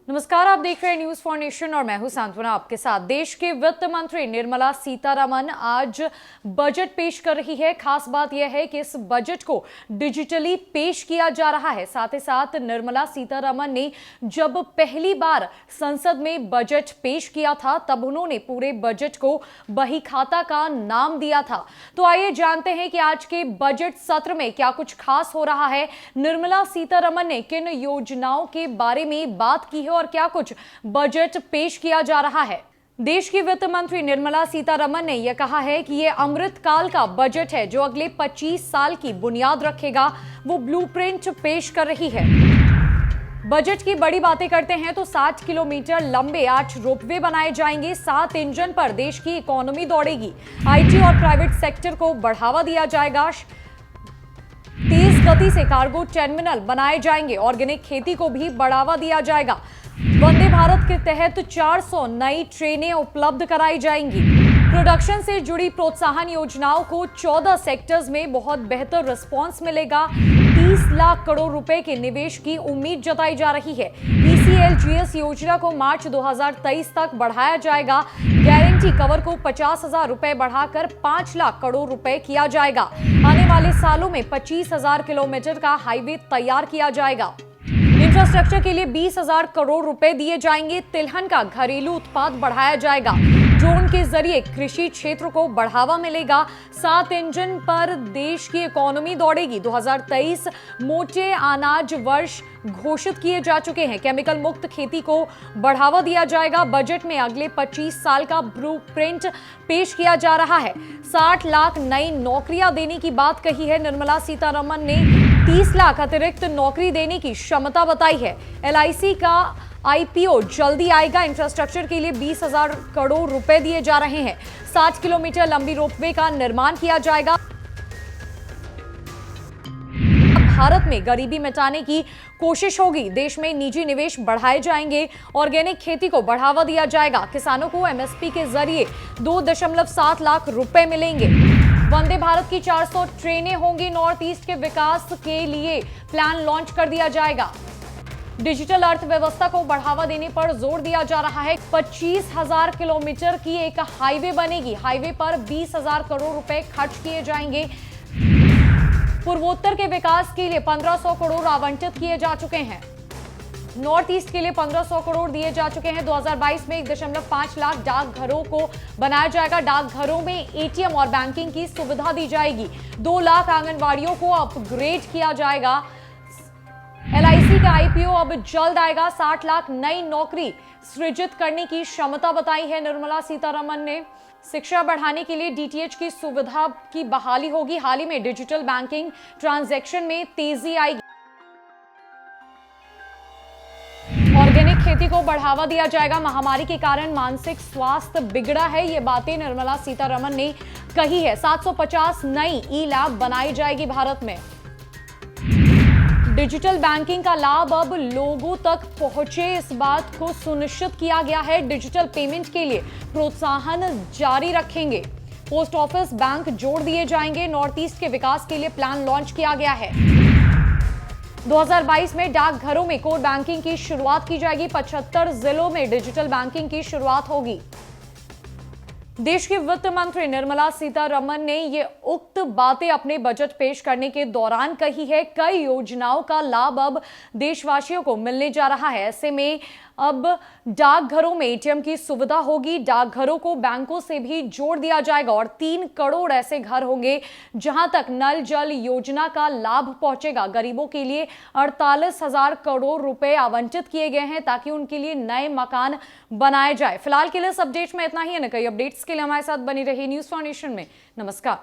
नमस्कार, आप देख रहे हैं न्यूज फॉर नेशन और मैं हूं सांत्वना आपके साथ। देश के वित्त मंत्री निर्मला सीतारमण आज बजट पेश कर रही है। खास बात यह है कि इस बजट को डिजिटली पेश किया जा रहा है। साथ ही साथ निर्मला सीतारमण ने जब पहली बार संसद में बजट पेश किया था तब उन्होंने पूरे बजट को बही खाता का नाम दिया था। तो आइए जानते हैं कि आज के बजट सत्र में क्या कुछ खास हो रहा है, निर्मला सीतारमण ने किन योजनाओं के बारे में बात की है और क्या कुछ बजट पेश किया जा रहा है। देश की वित्त मंत्री निर्मला सीतारमण ने यह कहा है कि यह अमृतकाल का बजट है जो अगले 25 साल की बुनियाद रखेगा। वो ब्लूप्रिंट पेश कर रही है। बजट की बड़ी बातें करते हैं तो 60 किलोमीटर लंबे 8 रोपवे बनाए जाएंगे। 7 इंजन पर देश की इकोनॉमी दौड़ेगी। आईटी और प्राइवेट सेक्टर को बढ़ावा दिया जाएगा। तेज गति से कार्गो टर्मिनल बनाए जाएंगे। ऑर्गेनिक खेती को भी बढ़ावा दिया जाएगा। वंदे भारत के तहत 400 नई ट्रेनें उपलब्ध कराई जाएंगी। प्रोडक्शन से जुड़ी प्रोत्साहन योजनाओं को 14 सेक्टर्स में बहुत बेहतर रिस्पांस मिलेगा। 30 लाख करोड़ रुपए के निवेश की उम्मीद जताई जा रही है। ECLGS योजना को मार्च 2023 तक बढ़ाया जाएगा। गारंटी कवर को 50,000 रुपए बढ़ाकर 5 लाख करोड़ रुपए किया जाएगा। आने वाले सालों में 25,000 किलोमीटर का हाईवे तैयार किया जाएगा। इंफ्रास्ट्रक्चर के लिए 20,000 करोड़ रुपए दिए जाएंगे। तिलहन का घरेलू उत्पाद बढ़ाया जाएगा। ड्रोन के जरिए कृषि क्षेत्र को बढ़ावा मिलेगा। 7 इंजन पर देश की इकोनॉमी दौड़ेगी। 2023 मोटे अनाज वर्ष घोषित किए जा चुके हैं। केमिकल मुक्त खेती को बढ़ावा दिया जाएगा। बजट में अगले 25 साल का ब्लूप्रिंट पेश किया जा रहा है। 60 लाख नई नौकरियां देने की बात कही है निर्मला सीतारमण ने। 30 लाख अतिरिक्त नौकरी देने की क्षमता बताई है। LIC का IPO जल्दी आएगा। इंफ्रास्ट्रक्चर के लिए 20,000 करोड़ रुपए दिए जा रहे हैं। 60 किलोमीटर लंबी रोपवे का निर्माण किया जाएगा। भारत में गरीबी मिटाने की कोशिश होगी। देश में निजी निवेश बढ़ाए जाएंगे। ऑर्गेनिक खेती को बढ़ावा दिया जाएगा। किसानों को MSP के जरिए 2.7 लाख रुपए मिलेंगे। वंदे भारत की 400 ट्रेनें होंगी। नॉर्थ ईस्ट के विकास के लिए प्लान लॉन्च कर दिया जाएगा। डिजिटल अर्थव्यवस्था को बढ़ावा देने पर जोर दिया जा रहा है। 25,000 किलोमीटर की एक हाईवे बनेगी। हाईवे पर 20,000 करोड़ रुपए खर्च किए जाएंगे। पूर्वोत्तर के विकास के लिए 1,500 करोड़ आवंटित किए जा चुके हैं। नॉर्थ ईस्ट के लिए 1,500 करोड़ दिए जा चुके हैं। 2022 में 1.5 लाख डाकघरों को बनाया जाएगा। डाकघरों में ATM और बैंकिंग की सुविधा दी जाएगी। 2 लाख आंगनवाड़ियों को अपग्रेड किया जाएगा। LIC का IPO अब जल्द आएगा। 60 लाख नई नौकरी सृजित करने की क्षमता बताई है निर्मला सीतारमण ने। शिक्षा बढ़ाने के लिए DTH की सुविधा की बहाली होगी। हाल ही में डिजिटल बैंकिंग ट्रांजैक्शन में तेजी आएगी। ऑर्गेनिक खेती को बढ़ावा दिया जाएगा। महामारी के कारण मानसिक स्वास्थ्य बिगड़ा है, ये बातें निर्मला सीतारमण ने कही है। 750 नई E-लैब बनाई जाएगी भारत में। डिजिटल बैंकिंग का लाभ अब लोगों तक पहुंचे, इस बात को सुनिश्चित किया गया है। डिजिटल पेमेंट के लिए प्रोत्साहन जारी रखेंगे। पोस्ट ऑफिस बैंक जोड़ दिए जाएंगे। नॉर्थ ईस्ट के विकास के लिए प्लान लॉन्च किया गया है। 2022 में डाकघरों में कोर बैंकिंग की शुरुआत की जाएगी। 75 जिलों में डिजिटल बैंकिंग की शुरुआत होगी। देश की वित्त मंत्री निर्मला सीतारमण ने ये उक्त बातें अपने बजट पेश करने के दौरान कही है। कई योजनाओं का लाभ अब देशवासियों को मिलने जा रहा है। ऐसे में अब डाकघरों में ATM की सुविधा होगी। डाकघरों को बैंकों से भी जोड़ दिया जाएगा और 3 करोड़ ऐसे घर होंगे जहां तक नल जल योजना का लाभ पहुंचेगा। गरीबों के लिए 48,000 करोड़ रुपए आवंटित किए गए हैं ताकि उनके लिए नए मकान बनाए जाए। फिलहाल के लिए इस अपडेट में इतना ही है। कई अपडेट्स के लिए हमारे साथ बनी रही न्यूज फॉर नेशन में। नमस्कार।